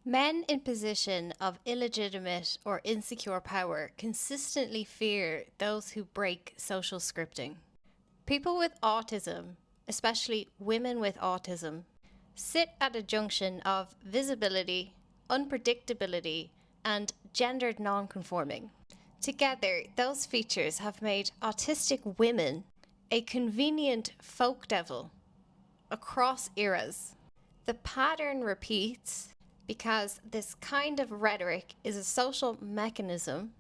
Men in position of illegitimate or insecure power consistently fear those who break social scripting. People with autism, especially women with autism, sit at a junction of visibility, unpredictability, and gendered non-conforming. Together, those features have made autistic women a convenient folk devil across eras. The pattern repeats because this kind of rhetoric is a social mechanism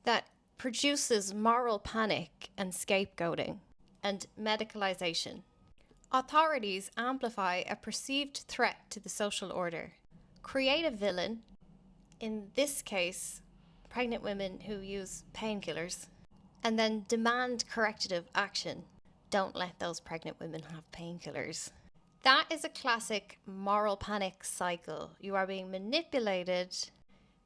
that produces moral panic and scapegoating and medicalization. Authorities amplify a perceived threat to the social order, create a villain, in this case, pregnant women who use painkillers, and then demand corrective action. Don't let those pregnant women have painkillers. That is a classic moral panic cycle. You are being manipulated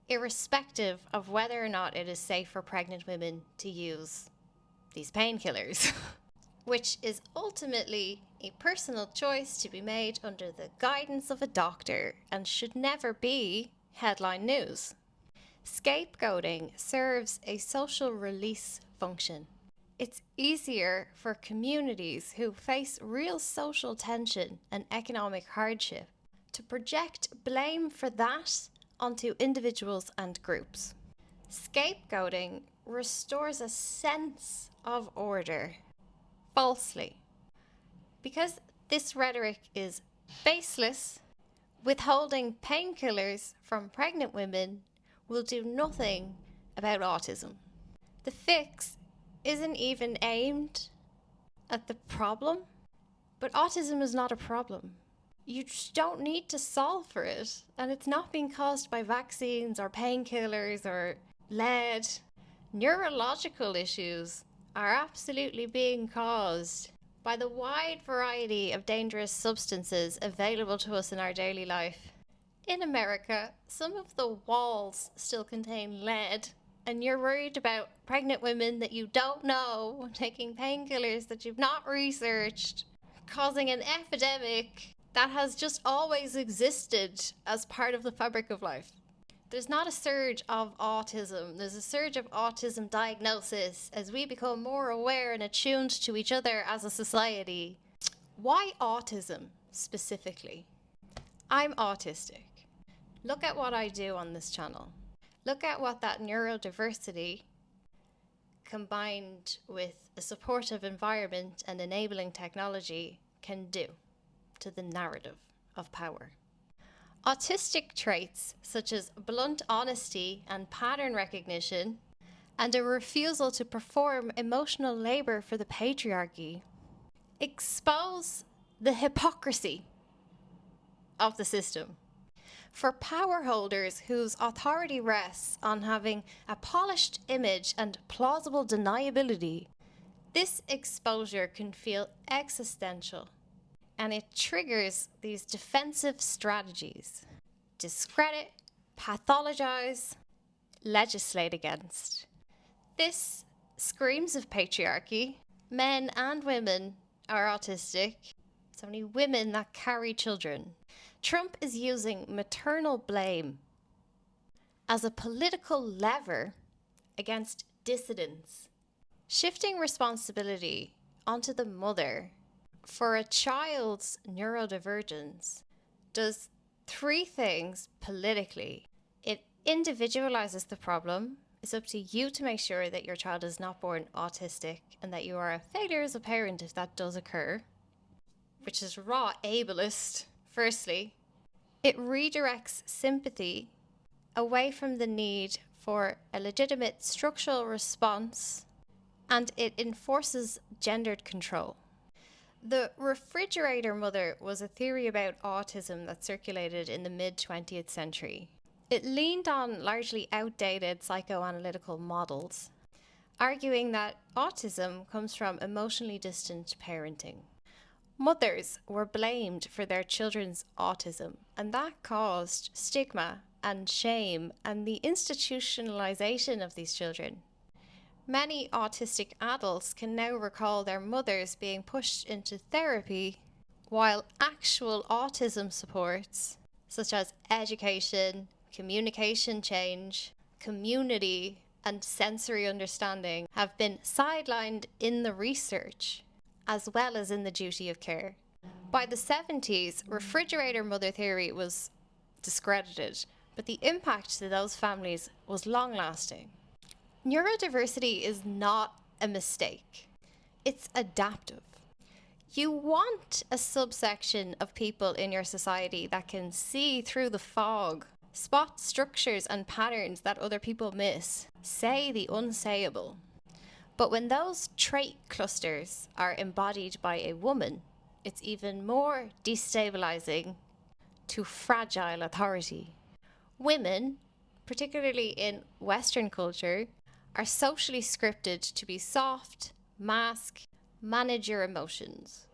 irrespective of whether or not it is safe for pregnant women to use these painkillers, which is ultimately a personal choice to be made under the guidance of a doctor and should never be headline news. Scapegoating serves a social release function. It's easier for communities who face real social tension and economic hardship to project blame for that onto individuals and groups. Scapegoating restores a sense of order falsely. Because this rhetoric is baseless, withholding painkillers from pregnant women will do nothing about autism. The fix isn't even aimed at the problem, but autism is not a problem. You just don't need to solve for it, and it's not being caused by vaccines or painkillers or lead. Neurological issues are absolutely being caused by the wide variety of dangerous substances available to us in our daily life. In America, some of the walls still contain lead, and you're worried about pregnant women that you don't know taking painkillers that you've not researched, causing an epidemic that has just always existed as part of the fabric of life. There's not a surge of autism. There's a surge of autism diagnosis as we become more aware and attuned to each other as a society. Why autism specifically? I'm autistic. Look at what I do on this channel. Look at what that neurodiversity combined with a supportive environment and enabling technology can do to the narrative of power. Autistic traits such as blunt honesty and pattern recognition and a refusal to perform emotional labor for the patriarchy expose the hypocrisy of the system. For power holders whose authority rests on having a polished image and plausible deniability, this exposure can feel existential, and it triggers these defensive strategies: discredit, pathologize, legislate against. This screams of patriarchy. Men and women are autistic. It's only women that carry children. Trump is using maternal blame as a political lever against dissidents, shifting responsibility onto the mother for a child's neurodivergence does three things politically. It individualizes the problem. It's up to you to make sure that your child is not born autistic and that you are a failure as a parent if that does occur, which is raw ableist. Firstly, it redirects sympathy away from the need for a legitimate structural response, and it enforces gendered control. The refrigerator mother was a theory about autism that circulated in the mid-20th century. It leaned on largely outdated psychoanalytical models, arguing that autism comes from emotionally distant parenting. Mothers were blamed for their children's autism, and that caused stigma and shame and the institutionalization of these children. Many autistic adults can now recall their mothers being pushed into therapy, while actual autism supports such as education, communication change, community, and sensory understanding, have been sidelined in the research as well as in the duty of care. By the 70s, refrigerator mother theory was discredited, but the impact to those families was long lasting. Neurodiversity is not a mistake, it's adaptive. You want a subsection of people in your society that can see through the fog, spot structures and patterns that other people miss, say the unsayable. But when those trait clusters are embodied by a woman, it's even more destabilizing to fragile authority. Women, particularly in Western culture, are socially scripted to be soft, mask, manage your emotions.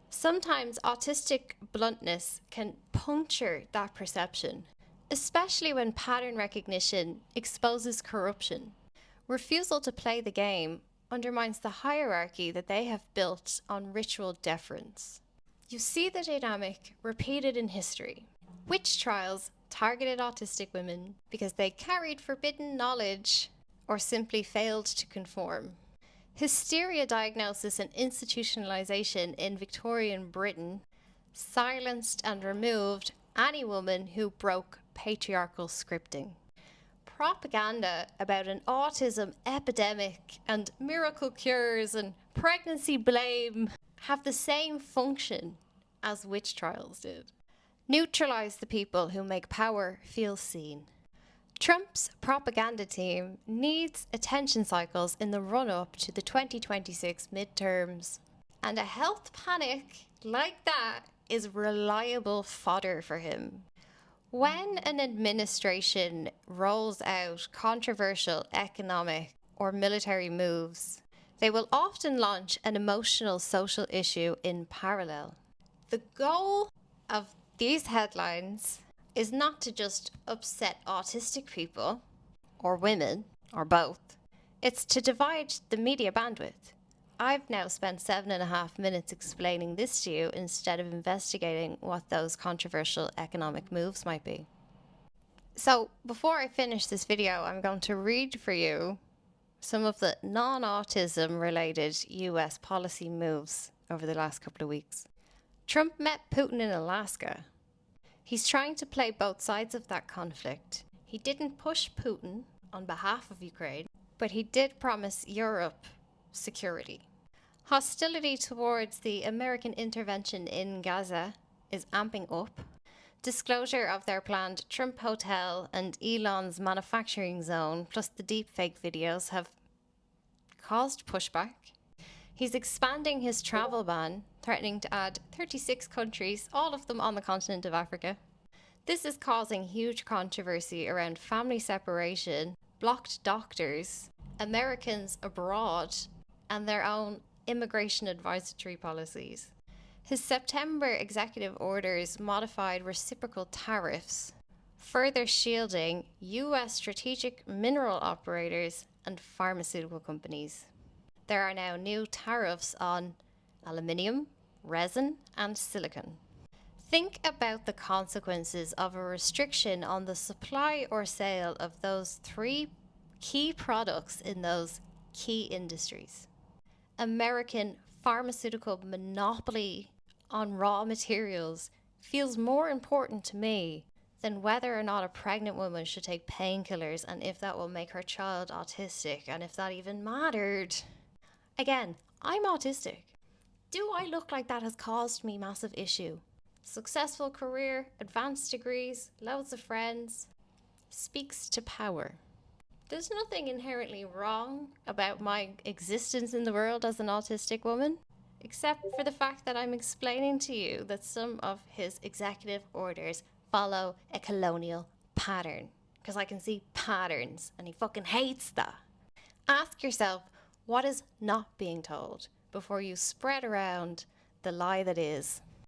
Sometimes autistic bluntness can puncture that perception, especially when pattern recognition exposes corruption. Refusal to play the game undermines the hierarchy that they have built on ritual deference. You see the dynamic repeated in history. Witch trials targeted autistic women because they carried forbidden knowledge or simply failed to conform. Hysteria diagnosis and institutionalization in Victorian Britain silenced and removed any woman who broke patriarchal scripting. Propaganda about an autism epidemic and miracle cures and pregnancy blame have the same function as witch trials did. Neutralize the people who make power feel seen. Trump's propaganda team needs attention cycles in the run-up to the 2026 midterms. And a health panic like that is reliable fodder for him. When an administration rolls out controversial economic or military moves, they will often launch an emotional social issue in parallel. The goal of these headlines is not to just upset autistic people, or women, or both. It's to divide the media bandwidth. I've now spent 7.5 minutes explaining this to you instead of investigating what those controversial economic moves might be. So before I finish this video, I'm going to read for you some of the non-autism related US policy moves over the last couple of weeks. Trump met Putin in Alaska. He's trying to play both sides of that conflict. He didn't push Putin on behalf of Ukraine, but he did promise Europe security. Hostility towards the American intervention in Gaza is amping up. Disclosure of their planned Trump Hotel and Elon's manufacturing zone, plus the deepfake videos, have caused pushback. He's expanding his travel ban, threatening to add 36 countries, all of them on the continent of Africa. This is causing huge controversy around family separation, blocked doctors, Americans abroad, and their own immigration advisory policies. His September executive orders modified reciprocal tariffs, further shielding US strategic mineral operators and pharmaceutical companies. There are now new tariffs on aluminium, resin, and silicon. Think about the consequences of a restriction on the supply or sale of those 3 key products in those key industries. American pharmaceutical monopoly on raw materials feels more important to me than whether or not a pregnant woman should take painkillers and if that will make her child autistic and if that even mattered. Again, I'm autistic. Do I look like that has caused me massive issue? Successful career, advanced degrees, loads of friends, speaks to power. There's nothing inherently wrong about my existence in the world as an autistic woman, except for the fact that I'm explaining to you that some of his executive orders follow a colonial pattern. Because I can see patterns, and he fucking hates that. Ask yourself, what is not being told before you spread around the lie that is.